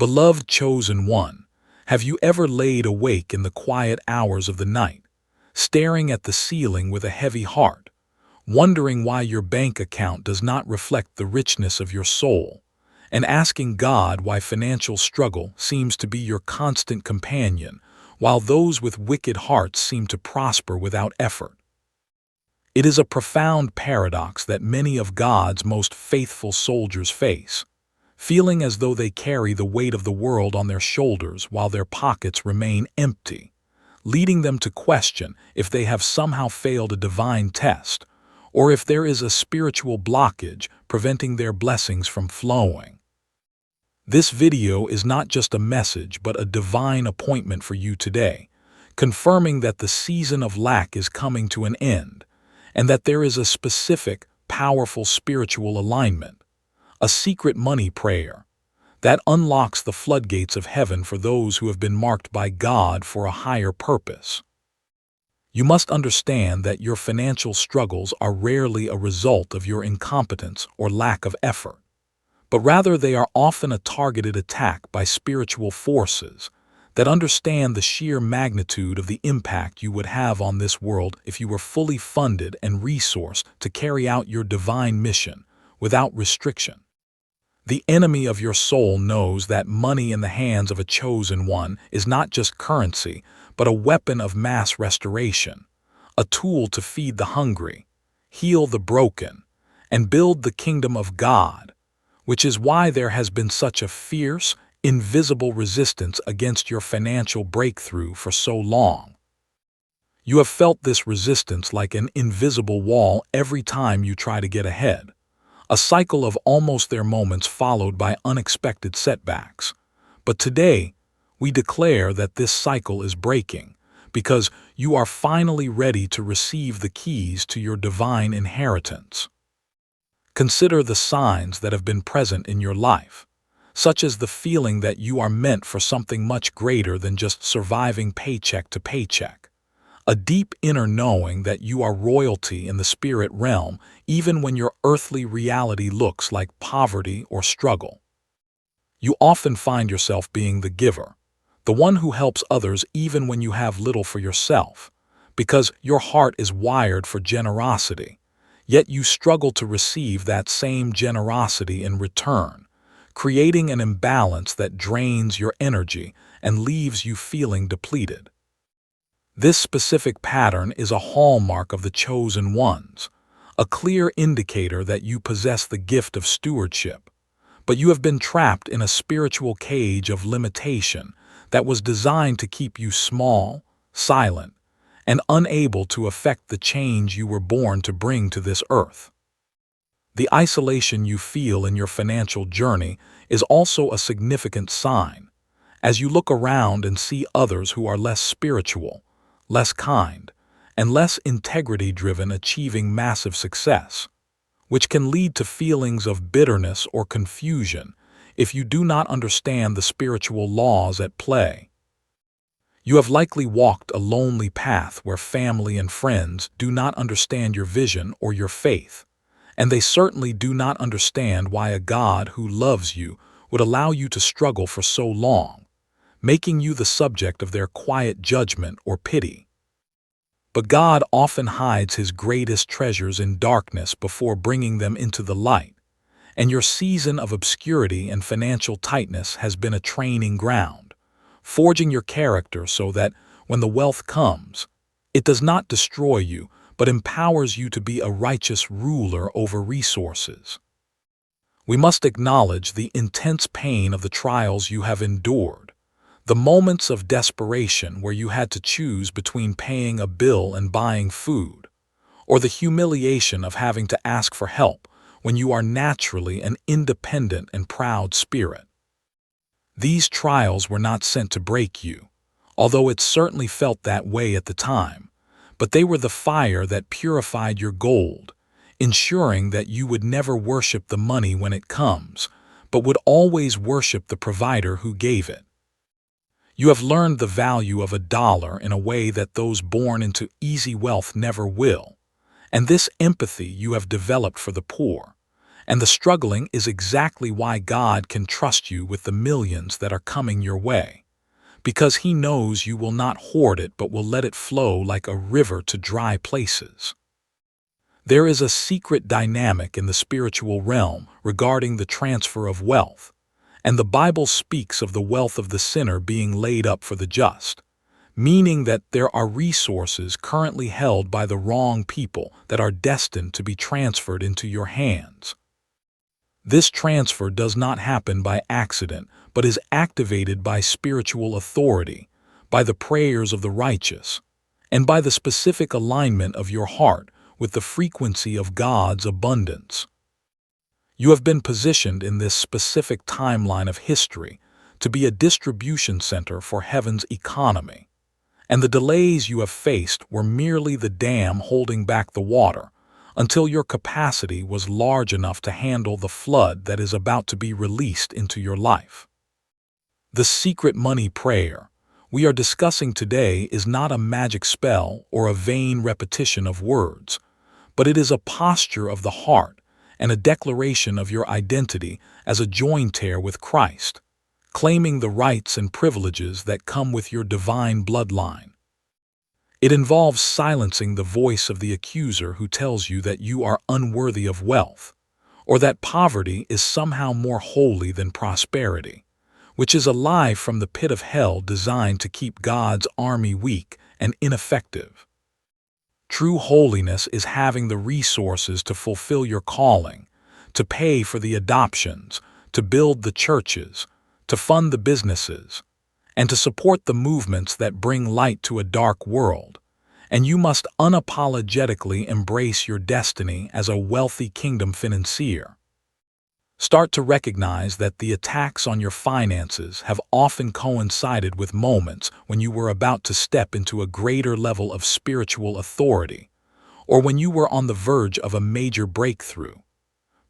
Beloved chosen one, have you ever laid awake in the quiet hours of the night, staring at the ceiling with a heavy heart, wondering why your bank account does not reflect the richness of your soul, and asking God why financial struggle seems to be your constant companion, while those with wicked hearts seem to prosper without effort? It is a profound paradox that many of God's most faithful soldiers face, feeling as though they carry the weight of the world on their shoulders while their pockets remain empty, leading them to question if they have somehow failed a divine test, or if there is a spiritual blockage preventing their blessings from flowing. This video is not just a message but a divine appointment for you today, confirming that the season of lack is coming to an end, and that there is a specific, powerful spiritual alignment, a secret money prayer, that unlocks the floodgates of heaven for those who have been marked by God for a higher purpose. You must understand that your financial struggles are rarely a result of your incompetence or lack of effort, but rather they are often a targeted attack by spiritual forces that understand the sheer magnitude of the impact you would have on this world if you were fully funded and resourced to carry out your divine mission without restriction. The enemy of your soul knows that money in the hands of a chosen one is not just currency, but a weapon of mass restoration, a tool to feed the hungry, heal the broken, and build the kingdom of God, which is why there has been such a fierce, invisible resistance against your financial breakthrough for so long. You have felt this resistance like an invisible wall every time you try to get ahead, a cycle of almost there moments followed by unexpected setbacks. But today, we declare that this cycle is breaking because you are finally ready to receive the keys to your divine inheritance. Consider the signs that have been present in your life, such as the feeling that you are meant for something much greater than just surviving paycheck to paycheck, a deep inner knowing that you are royalty in the spirit realm even when your earthly reality looks like poverty or struggle. You often find yourself being the giver, the one who helps others even when you have little for yourself, because your heart is wired for generosity, yet you struggle to receive that same generosity in return, creating an imbalance that drains your energy and leaves you feeling depleted. This specific pattern is a hallmark of the chosen ones, a clear indicator that you possess the gift of stewardship, but you have been trapped in a spiritual cage of limitation that was designed to keep you small, silent, and unable to affect the change you were born to bring to this earth. The isolation you feel in your financial journey is also a significant sign, as you look around and see others who are less spiritual, less kind, and less integrity-driven achieving massive success, which can lead to feelings of bitterness or confusion if you do not understand the spiritual laws at play. You have likely walked a lonely path where family and friends do not understand your vision or your faith, and they certainly do not understand why a God who loves you would allow you to struggle for so long, making you the subject of their quiet judgment or pity. But God often hides His greatest treasures in darkness before bringing them into the light, and your season of obscurity and financial tightness has been a training ground, forging your character so that, when the wealth comes, it does not destroy you, but empowers you to be a righteous ruler over resources. We must acknowledge the intense pain of the trials you have endured, the moments of desperation where you had to choose between paying a bill and buying food, or the humiliation of having to ask for help when you are naturally an independent and proud spirit. These trials were not sent to break you, although it certainly felt that way at the time, but they were the fire that purified your gold, ensuring that you would never worship the money when it comes, but would always worship the provider who gave it. You have learned the value of $1 in a way that those born into easy wealth never will, and this empathy you have developed for the poor, And the struggling is exactly why God can trust you with the millions that are coming your way, because He knows you will not hoard it but will let it flow like a river to dry places. There is a secret dynamic in the spiritual realm regarding the transfer of wealth, and the Bible speaks of the wealth of the sinner being laid up for the just, meaning that there are resources currently held by the wrong people that are destined to be transferred into your hands. This transfer does not happen by accident, but is activated by spiritual authority, by the prayers of the righteous, and by the specific alignment of your heart with the frequency of God's abundance. You have been positioned in this specific timeline of history to be a distribution center for heaven's economy, and the delays you have faced were merely the dam holding back the water until your capacity was large enough to handle the flood that is about to be released into your life. The secret money prayer we are discussing today is not a magic spell or a vain repetition of words, but it is a posture of the heart and a declaration of your identity as a joint heir with Christ, claiming the rights and privileges that come with your divine bloodline. It involves silencing the voice of the accuser who tells you that you are unworthy of wealth, or that poverty is somehow more holy than prosperity, which is a lie from the pit of hell designed to keep God's army weak and ineffective. True holiness is having the resources to fulfill your calling, to pay for the adoptions, to build the churches, to fund the businesses, and to support the movements that bring light to a dark world. And you must unapologetically embrace your destiny as a wealthy kingdom financier. Start to recognize that the attacks on your finances have often coincided with moments when you were about to step into a greater level of spiritual authority, or when you were on the verge of a major breakthrough,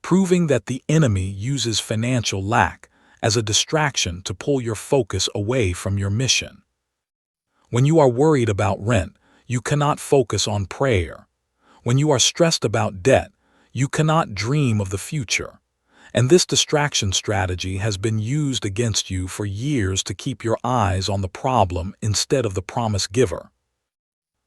proving that the enemy uses financial lack as a distraction to pull your focus away from your mission. When you are worried about rent, you cannot focus on prayer. When you are stressed about debt, you cannot dream of the future. And this distraction strategy has been used against you for years to keep your eyes on the problem instead of the promise giver.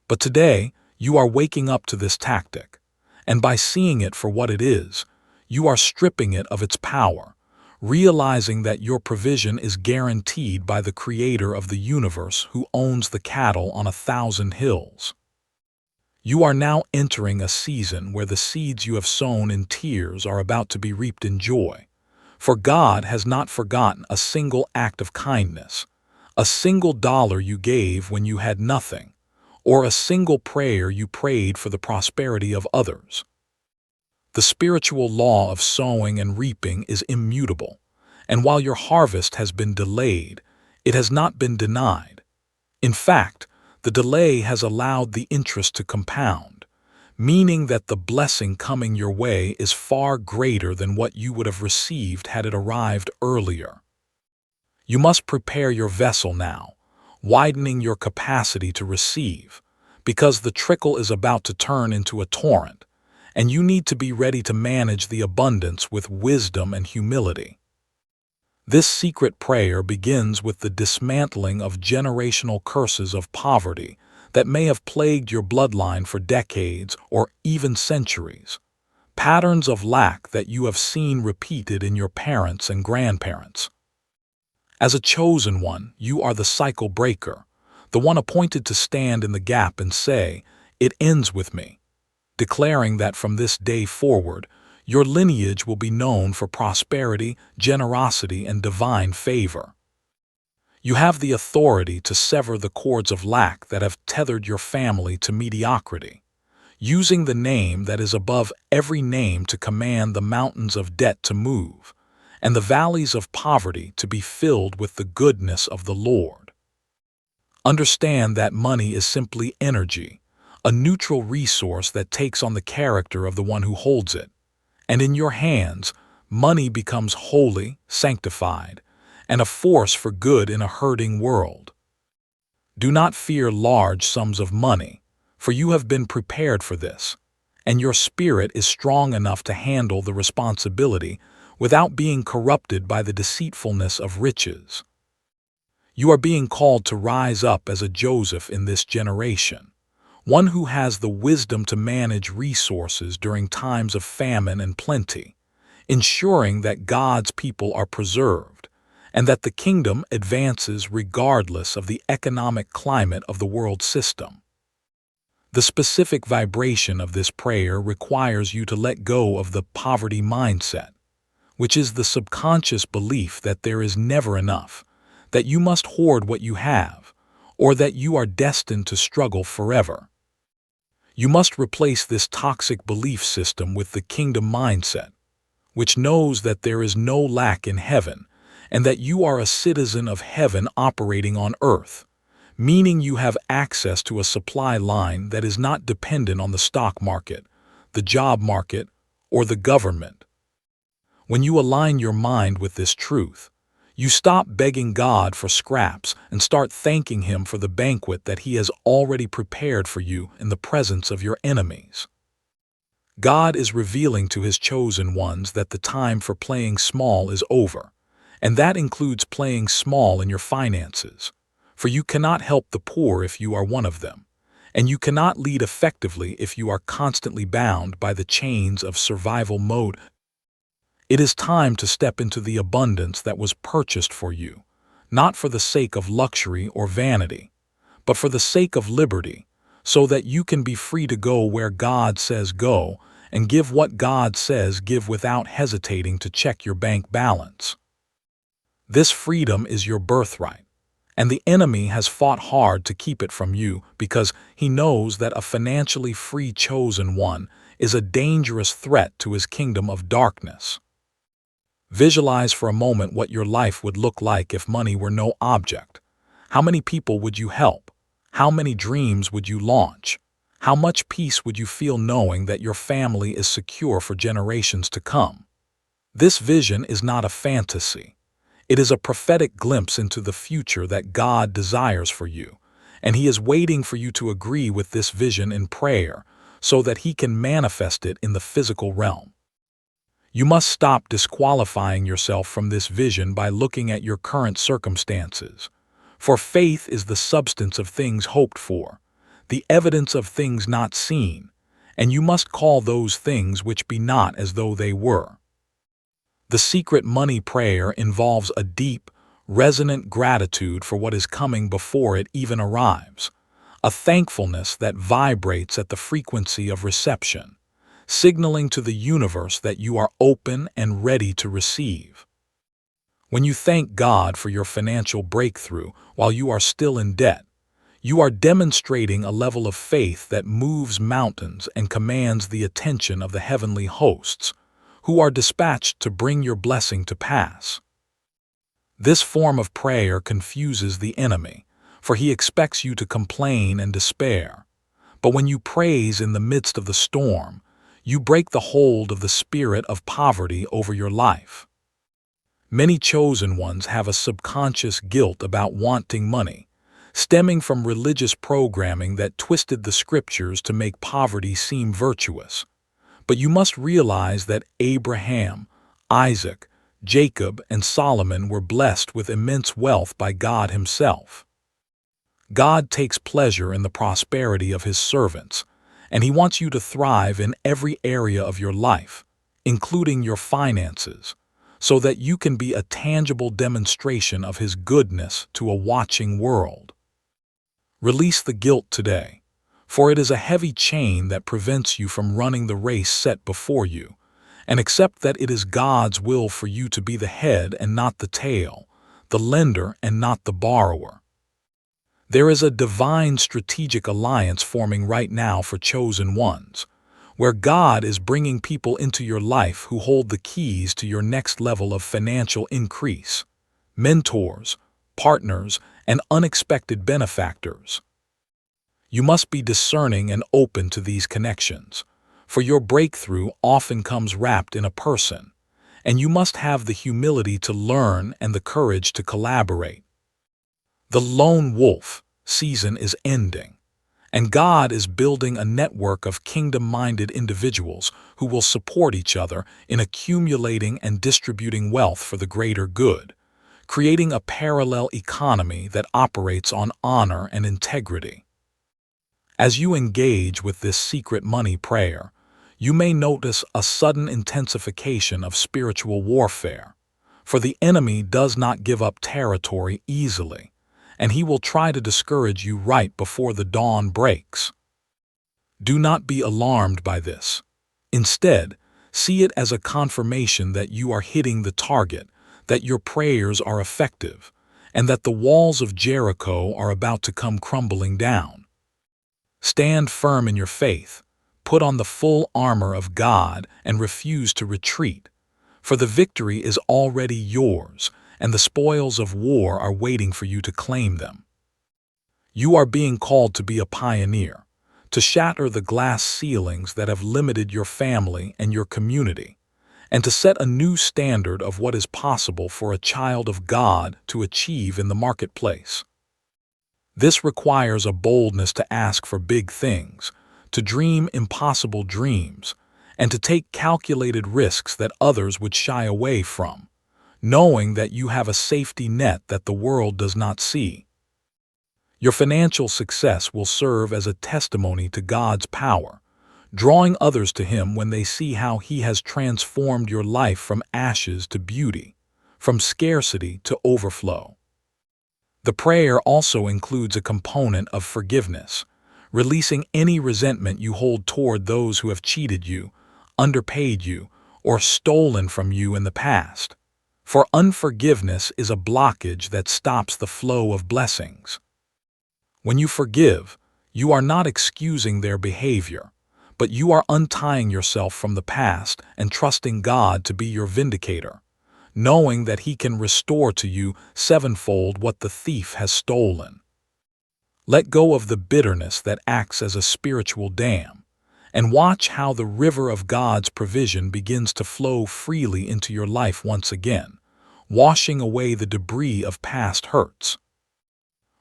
But today, you are waking up to this tactic, and by seeing it for what it is, you are stripping it of its power, realizing that your provision is guaranteed by the Creator of the universe who owns the cattle on 1,000 hills. You are now entering a season where the seeds you have sown in tears are about to be reaped in joy, for God has not forgotten a single act of kindness, a single dollar you gave when you had nothing, or a single prayer you prayed for the prosperity of others. The spiritual law of sowing and reaping is immutable, and while your harvest has been delayed, it has not been denied. In fact, the delay has allowed the interest to compound, meaning that the blessing coming your way is far greater than what you would have received had it arrived earlier. You must prepare your vessel now, widening your capacity to receive, because the trickle is about to turn into a torrent, and you need to be ready to manage the abundance with wisdom and humility. This secret prayer begins with the dismantling of generational curses of poverty that may have plagued your bloodline for decades or even centuries, patterns of lack that you have seen repeated in your parents and grandparents. As a chosen one, you are the cycle breaker, the one appointed to stand in the gap and say, "It ends with me," declaring that from this day forward, your lineage will be known for prosperity, generosity, and divine favor. You have the authority to sever the cords of lack that have tethered your family to mediocrity, using the name that is above every name to command the mountains of debt to move, and the valleys of poverty to be filled with the goodness of the Lord. Understand that money is simply energy, a neutral resource that takes on the character of the one who holds it. And in your hands, money becomes holy, sanctified, and a force for good in a hurting world. Do not fear large sums of money, for you have been prepared for this, and your spirit is strong enough to handle the responsibility without being corrupted by the deceitfulness of riches. You are being called to rise up as a Joseph in this generation, one who has the wisdom to manage resources during times of famine and plenty, ensuring that God's people are preserved and that the kingdom advances regardless of the economic climate of the world system. The specific vibration of this prayer requires you to let go of the poverty mindset, which is the subconscious belief that there is never enough, that you must hoard what you have, or that you are destined to struggle forever. You must replace this toxic belief system with the kingdom mindset, which knows that there is no lack in heaven and that you are a citizen of heaven operating on earth, meaning you have access to a supply line that is not dependent on the stock market, the job market, or the government. When you align your mind with this truth, you stop begging God for scraps and start thanking Him for the banquet that He has already prepared for you in the presence of your enemies. God is revealing to His chosen ones that the time for playing small is over, and that includes playing small in your finances, for you cannot help the poor if you are one of them, and you cannot lead effectively if you are constantly bound by the chains of survival mode. It is time to step into the abundance that was purchased for you, not for the sake of luxury or vanity, but for the sake of liberty, so that you can be free to go where God says go and give what God says give without hesitating to check your bank balance. This freedom is your birthright, and the enemy has fought hard to keep it from you because he knows that a financially free chosen one is a dangerous threat to his kingdom of darkness. Visualize for a moment what your life would look like if money were no object. How many people would you help? How many dreams would you launch? How much peace would you feel knowing that your family is secure for generations to come? This vision is not a fantasy. It is a prophetic glimpse into the future that God desires for you, and He is waiting for you to agree with this vision in prayer so that He can manifest it in the physical realm. You must stop disqualifying yourself from this vision by looking at your current circumstances, for faith is the substance of things hoped for, the evidence of things not seen, and you must call those things which be not as though they were. The secret money prayer involves a deep, resonant gratitude for what is coming before it even arrives, a thankfulness that vibrates at the frequency of reception, signaling to the universe that you are open and ready to receive. When you thank God for your financial breakthrough while you are still in debt, you are demonstrating a level of faith that moves mountains and commands the attention of the heavenly hosts, who are dispatched to bring your blessing to pass. This form of prayer confuses the enemy, for he expects you to complain and despair. But when you praise in the midst of the storm, you break the hold of the spirit of poverty over your life. Many chosen ones have a subconscious guilt about wanting money, stemming from religious programming that twisted the scriptures to make poverty seem virtuous. But you must realize that Abraham, Isaac, Jacob, and Solomon were blessed with immense wealth by God Himself. God takes pleasure in the prosperity of His servants, and He wants you to thrive in every area of your life, including your finances, so that you can be a tangible demonstration of His goodness to a watching world. Release the guilt today, for it is a heavy chain that prevents you from running the race set before you, and accept that it is God's will for you to be the head and not the tail, the lender and not the borrower. There is a divine strategic alliance forming right now for chosen ones, where God is bringing people into your life who hold the keys to your next level of financial increase, mentors, partners, and unexpected benefactors. You must be discerning and open to these connections, for your breakthrough often comes wrapped in a person, and you must have the humility to learn and the courage to collaborate. The lone wolf season is ending, And God is building a network of kingdom-minded individuals who will support each other in accumulating and distributing wealth for the greater good, creating a parallel economy that operates on honor and integrity. As you engage with this secret money prayer, you may notice a sudden intensification of spiritual warfare, for the enemy does not give up territory easily, and he will try to discourage you right before the dawn breaks. Do not be alarmed by this. Instead, see it as a confirmation that you are hitting the target, that your prayers are effective, and that the walls of Jericho are about to come crumbling down. Stand firm in your faith, put on the full armor of God, and refuse to retreat, for the victory is already yours, and the spoils of war are waiting for you to claim them. You are being called to be a pioneer, to shatter the glass ceilings that have limited your family and your community, and to set a new standard of what is possible for a child of God to achieve in the marketplace. This requires a boldness to ask for big things, to dream impossible dreams, and to take calculated risks that others would shy away from, knowing that you have a safety net that the world does not see. Your financial success will serve as a testimony to God's power, drawing others to Him when they see how He has transformed your life from ashes to beauty, from scarcity to overflow. The prayer also includes a component of forgiveness, releasing any resentment you hold toward those who have cheated you, underpaid you, or stolen from you in the past. For unforgiveness is a blockage that stops the flow of blessings. When you forgive, you are not excusing their behavior, but you are untying yourself from the past and trusting God to be your vindicator, knowing that He can restore to you sevenfold what the thief has stolen. Let go of the bitterness that acts as a spiritual dam, and watch how the river of God's provision begins to flow freely into your life once again, washing away the debris of past hurts.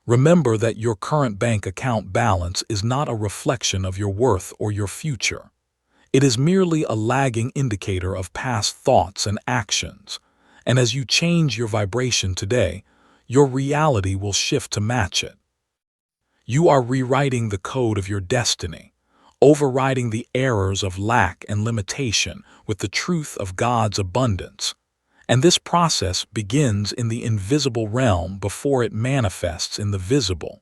Remember that your current bank account balance is not a reflection of your worth or your future. It is merely a lagging indicator of past thoughts and actions. And as you change your vibration today, your reality will shift to match it. You are rewriting the code of your destiny, overriding the errors of lack and limitation with the truth of God's abundance. And this process begins in the invisible realm before it manifests in the visible.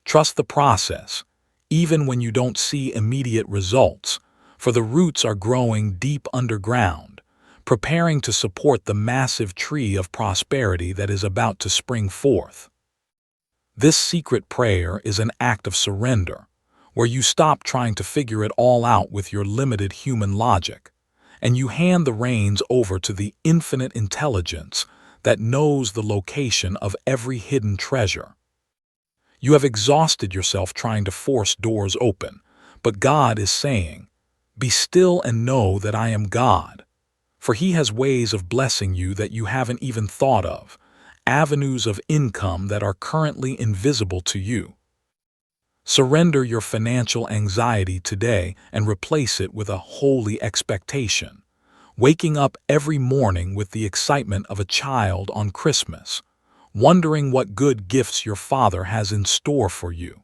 Trust the process, even when you don't see immediate results, for the roots are growing deep underground, preparing to support the massive tree of prosperity that is about to spring forth. This secret prayer is an act of surrender, where you stop trying to figure it all out with your limited human logic, and you hand the reins over to the infinite intelligence that knows the location of every hidden treasure. You have exhausted yourself trying to force doors open, but God is saying, "Be still and know that I am God." For He has ways of blessing you that you haven't even thought of, avenues of income that are currently invisible to you. Surrender your financial anxiety today and replace it with a holy expectation, waking up every morning with the excitement of a child on Christmas, wondering what good gifts your Father has in store for you.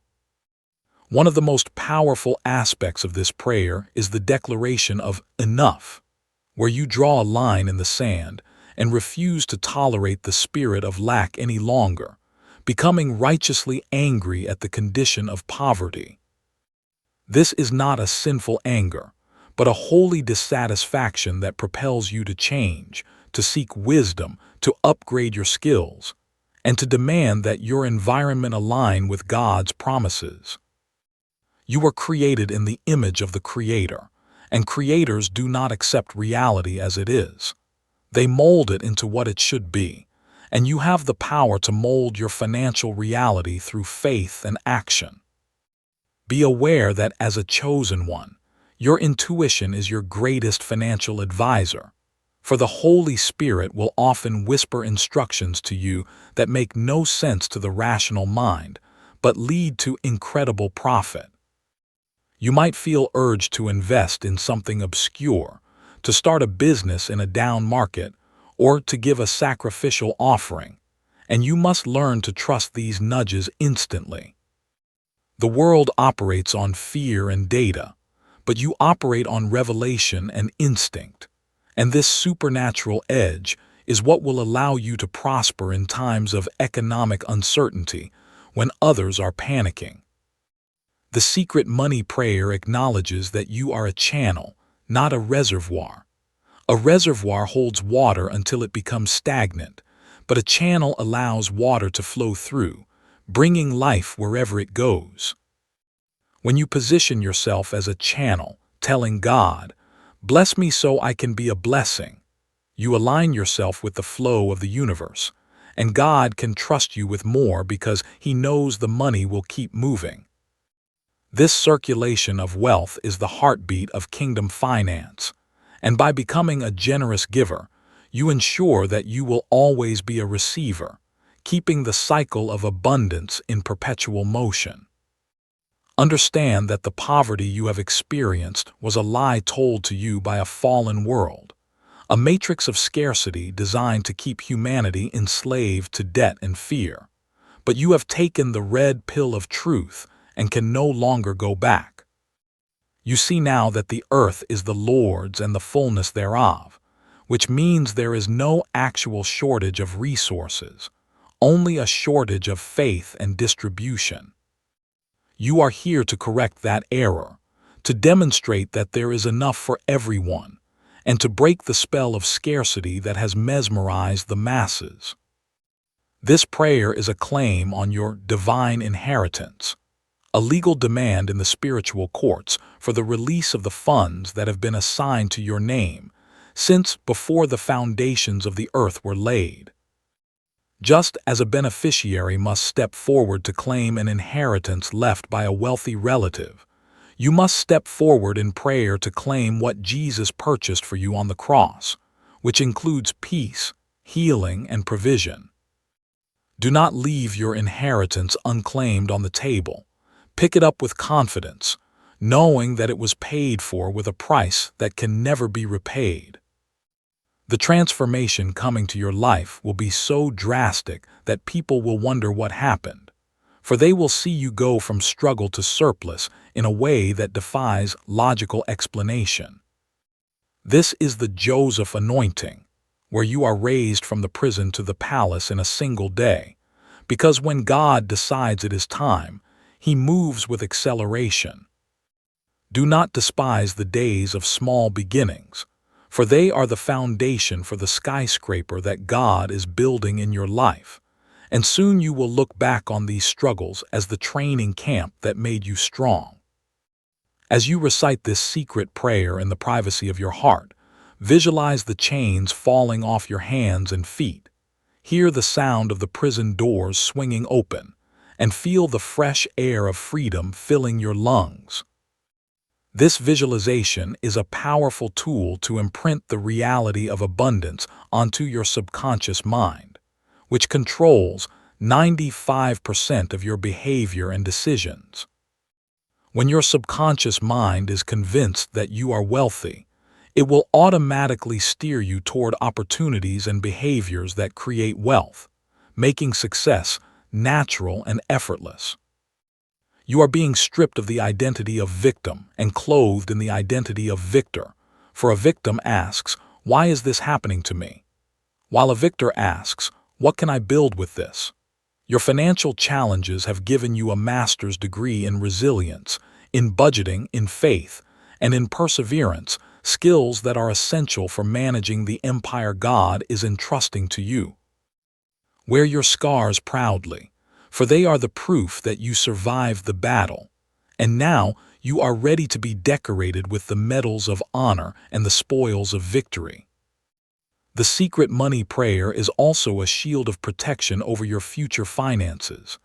One of the most powerful aspects of this prayer is the declaration of enough, where you draw a line in the sand and refuse to tolerate the spirit of lack any longer, becoming righteously angry at the condition of poverty. This is not a sinful anger, but a holy dissatisfaction that propels you to change, to seek wisdom, to upgrade your skills, and to demand that your environment align with God's promises. You were created in the image of the Creator, and creators do not accept reality as it is. They mold it into what it should be, and you have the power to mold your financial reality through faith and action. Be aware that as a chosen one, your intuition is your greatest financial advisor, for the Holy Spirit will often whisper instructions to you that make no sense to the rational mind, but lead to incredible profit. You might feel urged to invest in something obscure, to start a business in a down market, or to give a sacrificial offering, and you must learn to trust these nudges instantly. The world operates on fear and data, but you operate on revelation and instinct, and this supernatural edge is what will allow you to prosper in times of economic uncertainty when others are panicking. The secret money prayer acknowledges that you are a channel, not a reservoir. A reservoir holds water until it becomes stagnant, but a channel allows water to flow through, bringing life wherever it goes. When you position yourself as a channel, telling God, "Bless me so I can be a blessing," you align yourself with the flow of the universe, and God can trust you with more because He knows the money will keep moving. This circulation of wealth is the heartbeat of kingdom finance, and by becoming a generous giver, you ensure that you will always be a receiver, keeping the cycle of abundance in perpetual motion. Understand that the poverty you have experienced was a lie told to you by a fallen world, a matrix of scarcity designed to keep humanity enslaved to debt and fear. But you have taken the red pill of truth and can no longer go back. You see now that the earth is the Lord's and the fullness thereof, which means there is no actual shortage of resources, only a shortage of faith and distribution. You are here to correct that error, to demonstrate that there is enough for everyone, and to break the spell of scarcity that has mesmerized the masses. This prayer is a claim on your divine inheritance, a legal demand in the spiritual courts for the release of the funds that have been assigned to your name since before the foundations of the earth were laid. Just as a beneficiary must step forward to claim an inheritance left by a wealthy relative, you must step forward in prayer to claim what Jesus purchased for you on the cross, which includes peace, healing, and provision. Do not leave your inheritance unclaimed on the table. Pick it up with confidence, knowing that it was paid for with a price that can never be repaid. The transformation coming to your life will be so drastic that people will wonder what happened, for they will see you go from struggle to surplus in a way that defies logical explanation. This is the Joseph anointing, where you are raised from the prison to the palace in a single day, because when God decides it is time, He moves with acceleration. Do not despise the days of small beginnings, for they are the foundation for the skyscraper that God is building in your life, and soon you will look back on these struggles as the training camp that made you strong. As you recite this secret prayer in the privacy of your heart, visualize the chains falling off your hands and feet, hear the sound of the prison doors swinging open, and feel the fresh air of freedom filling your lungs. This visualization is a powerful tool to imprint the reality of abundance onto your subconscious mind, which controls 95% of your behavior and decisions. When your subconscious mind is convinced that you are wealthy, it will automatically steer you toward opportunities and behaviors that create wealth, making success natural and effortless. You are being stripped of the identity of victim and clothed in the identity of victor, for a victim asks, "Why is this happening to me?" while a victor asks, "What can I build with this?" Your financial challenges have given you a master's degree in resilience, in budgeting, in faith, and in perseverance, skills that are essential for managing the empire God is entrusting to you. Wear your scars proudly, for they are the proof that you survived the battle, and now you are ready to be decorated with the medals of honor and the spoils of victory. The secret money prayer is also a shield of protection over your future finances,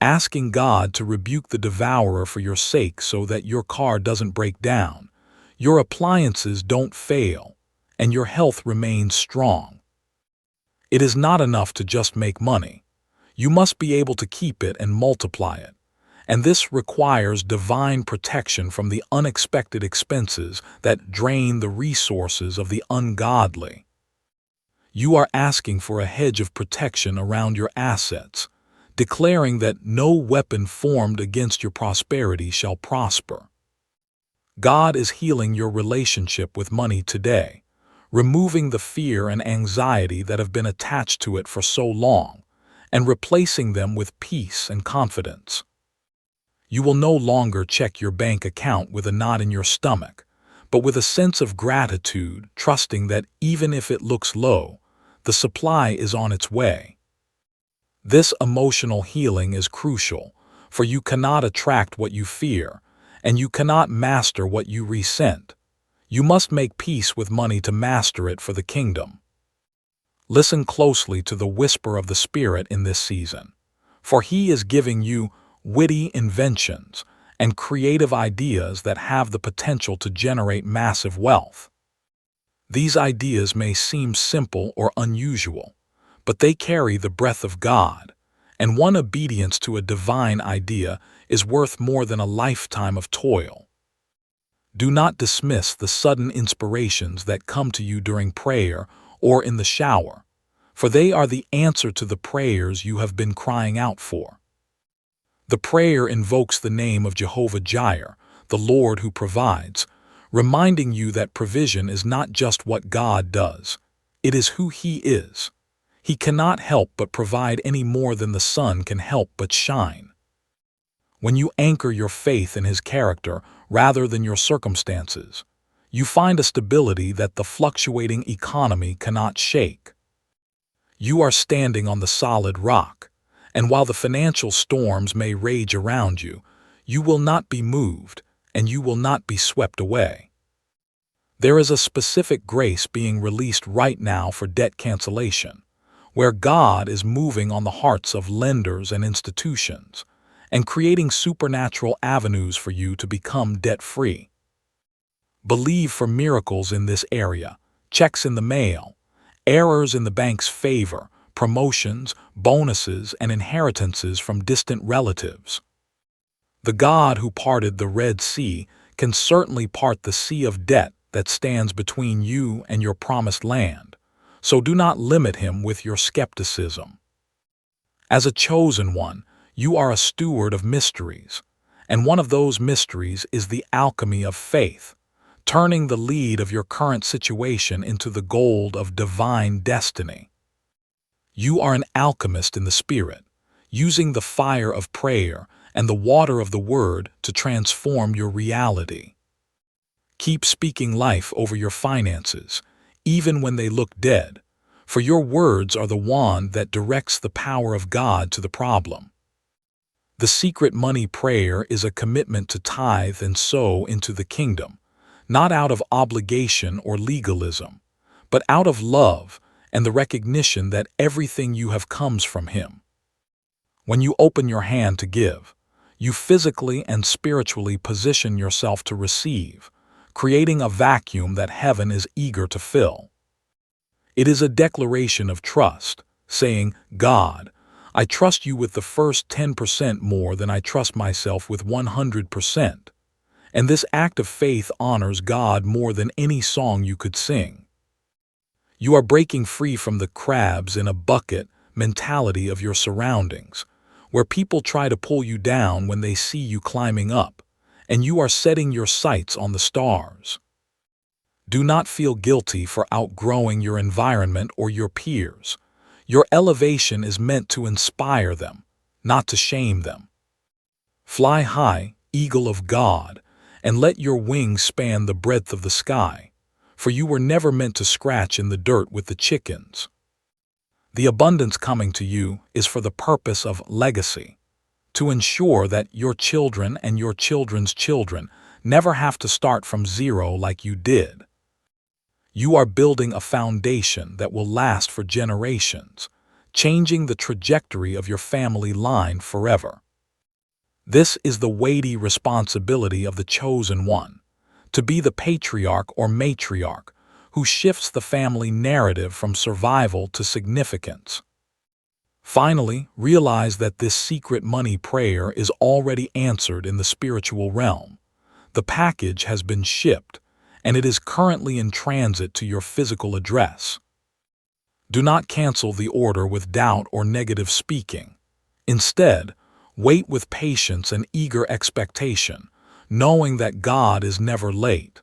asking God to rebuke the devourer for your sake so that your car doesn't break down, your appliances don't fail, and your health remains strong. It is not enough to just make money. You must be able to keep it and multiply it, and this requires divine protection from the unexpected expenses that drain the resources of the ungodly. You are asking for a hedge of protection around your assets, declaring that no weapon formed against your prosperity shall prosper. God is healing your relationship with money today, removing the fear and anxiety that have been attached to it for so long, and replacing them with peace and confidence. You will no longer check your bank account with a knot in your stomach, but with a sense of gratitude, trusting that even if it looks low, the supply is on its way. This emotional healing is crucial, for you cannot attract what you fear, and you cannot master what you resent. You must make peace with money to master it for the kingdom. Listen closely to the whisper of the Spirit in this season, for He is giving you witty inventions and creative ideas that have the potential to generate massive wealth. These ideas may seem simple or unusual, but they carry the breath of God, and one obedience to a divine idea is worth more than a lifetime of toil. Do not dismiss the sudden inspirations that come to you during prayer or in the shower, for they are the answer to the prayers you have been crying out for. The prayer invokes the name of Jehovah Jireh, the Lord who provides, reminding you that provision is not just what God does, it is who He is. He cannot help but provide any more than the sun can help but shine. When you anchor your faith in His character rather than your circumstances, you find a stability that the fluctuating economy cannot shake. You are standing on the solid rock, and while the financial storms may rage around you, you will not be moved, and you will not be swept away. There is a specific grace being released right now for debt cancellation, where God is moving on the hearts of lenders and institutions, and creating supernatural avenues for you to become debt-free. Believe for miracles in this area, checks in the mail, errors in the bank's favor, promotions, bonuses, and inheritances from distant relatives. The God who parted the Red Sea can certainly part the sea of debt that stands between you and your promised land, so do not limit Him with your skepticism. As a chosen one, you are a steward of mysteries, and one of those mysteries is the alchemy of faith, turning the lead of your current situation into the gold of divine destiny. You are an alchemist in the Spirit, using the fire of prayer and the water of the Word to transform your reality. Keep speaking life over your finances, even when they look dead, for your words are the wand that directs the power of God to the problem. The secret money prayer is a commitment to tithe and sow into the kingdom, not out of obligation or legalism, but out of love and the recognition that everything you have comes from Him. When you open your hand to give, you physically and spiritually position yourself to receive, creating a vacuum that heaven is eager to fill. It is a declaration of trust, saying, God, I trust you with the first 10% more than I trust myself with 100%. And this act of faith honors God more than any song you could sing. You are breaking free from the crabs in a bucket mentality of your surroundings, where people try to pull you down when they see you climbing up, and you are setting your sights on the stars. Do not feel guilty for outgrowing your environment or your peers. Your elevation is meant to inspire them, not to shame them. Fly high, eagle of God, and let your wings span the breadth of the sky, for you were never meant to scratch in the dirt with the chickens. The abundance coming to you is for the purpose of legacy, to ensure that your children and your children's children never have to start from zero like you did. You are building a foundation that will last for generations, changing the trajectory of your family line forever. This is the weighty responsibility of the chosen one, to be the patriarch or matriarch who shifts the family narrative from survival to significance. Finally, realize that this secret money prayer is already answered in the spiritual realm. The package has been shipped, and it is currently in transit to your physical address. Do not cancel the order with doubt or negative speaking. Instead, wait with patience and eager expectation, knowing that God is never late.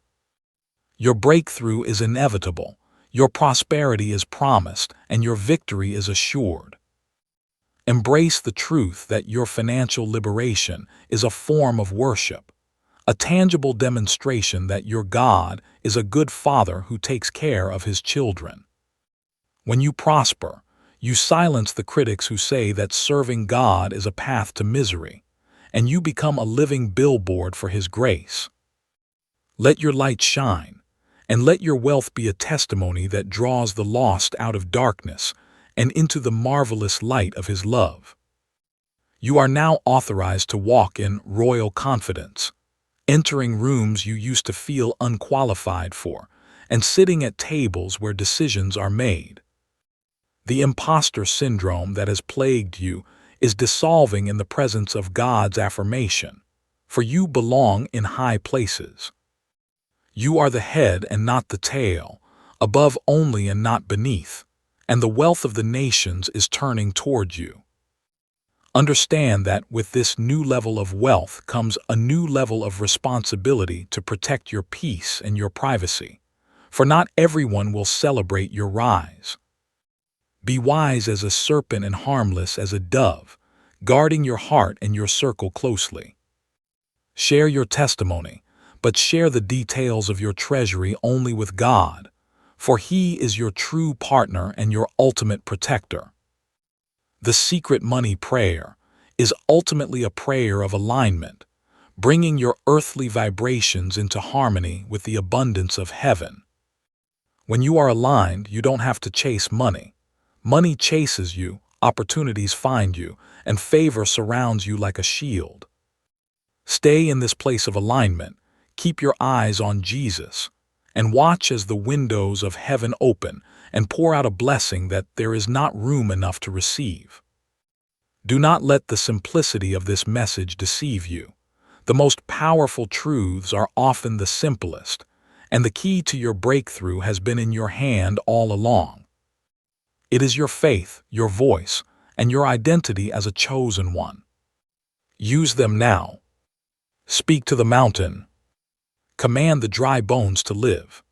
Your breakthrough is inevitable, your prosperity is promised, and your victory is assured. Embrace the truth that your financial liberation is a form of worship, a tangible demonstration that your God is a good father who takes care of his children. When you prosper, you silence the critics who say that serving God is a path to misery, and you become a living billboard for his grace. Let your light shine, and let your wealth be a testimony that draws the lost out of darkness and into the marvelous light of his love. You are now authorized to walk in royal confidence, entering rooms you used to feel unqualified for, and sitting at tables where decisions are made. The imposter syndrome that has plagued you is dissolving in the presence of God's affirmation, for you belong in high places. You are the head and not the tail, above only and not beneath, and the wealth of the nations is turning toward you. Understand that with this new level of wealth comes a new level of responsibility to protect your peace and your privacy, for not everyone will celebrate your rise. Be wise as a serpent and harmless as a dove, guarding your heart and your circle closely. Share your testimony, but share the details of your treasury only with God, for He is your true partner and your ultimate protector. The secret money prayer is ultimately a prayer of alignment, bringing your earthly vibrations into harmony with the abundance of heaven. When you are aligned, you don't have to chase money. Money chases you, opportunities find you, and favor surrounds you like a shield. Stay in this place of alignment, keep your eyes on Jesus, and watch as the windows of heaven open and pour out a blessing that there is not room enough to receive. Do not let the simplicity of this message deceive you. The most powerful truths are often the simplest, and the key to your breakthrough has been in your hand all along. It is your faith, your voice, and your identity as a chosen one. Use them now. Speak to the mountain. Command the dry bones to live.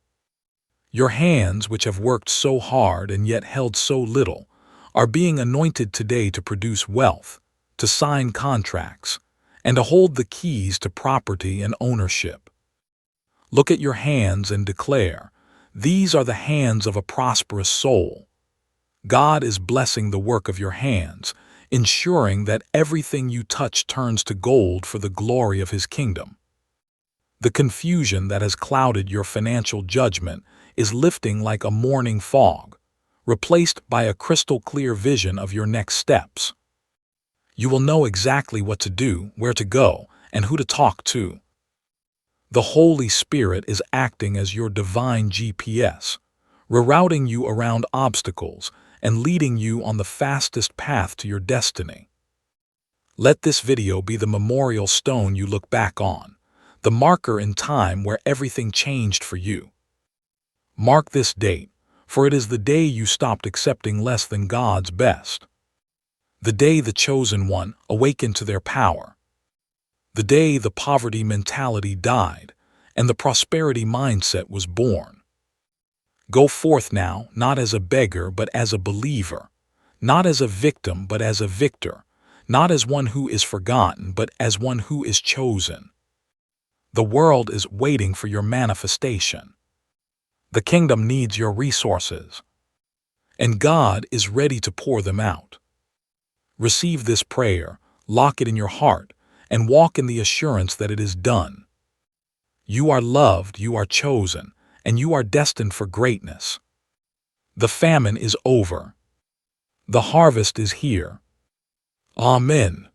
Your hands, which have worked so hard and yet held so little, are being anointed today to produce wealth, to sign contracts, and to hold the keys to property and ownership. Look at your hands and declare, "These are the hands of a prosperous soul." God is blessing the work of your hands, ensuring that everything you touch turns to gold for the glory of His kingdom. The confusion that has clouded your financial judgment is lifting like a morning fog, replaced by a crystal-clear vision of your next steps. You will know exactly what to do, where to go, and who to talk to. The Holy Spirit is acting as your divine GPS, rerouting you around obstacles and leading you on the fastest path to your destiny. Let this video be the memorial stone you look back on, the marker in time where everything changed for you. Mark this date, for it is the day you stopped accepting less than God's best. The day the chosen one awakened to their power. The day the poverty mentality died and the prosperity mindset was born. Go forth now, not as a beggar, but as a believer, not as a victim, but as a victor, not as one who is forgotten, but as one who is chosen. The world is waiting for your manifestation. The kingdom needs your resources, and God is ready to pour them out. Receive this prayer, lock it in your heart, and walk in the assurance that it is done. You are loved, you are chosen, and you are destined for greatness. The famine is over. The harvest is here. Amen.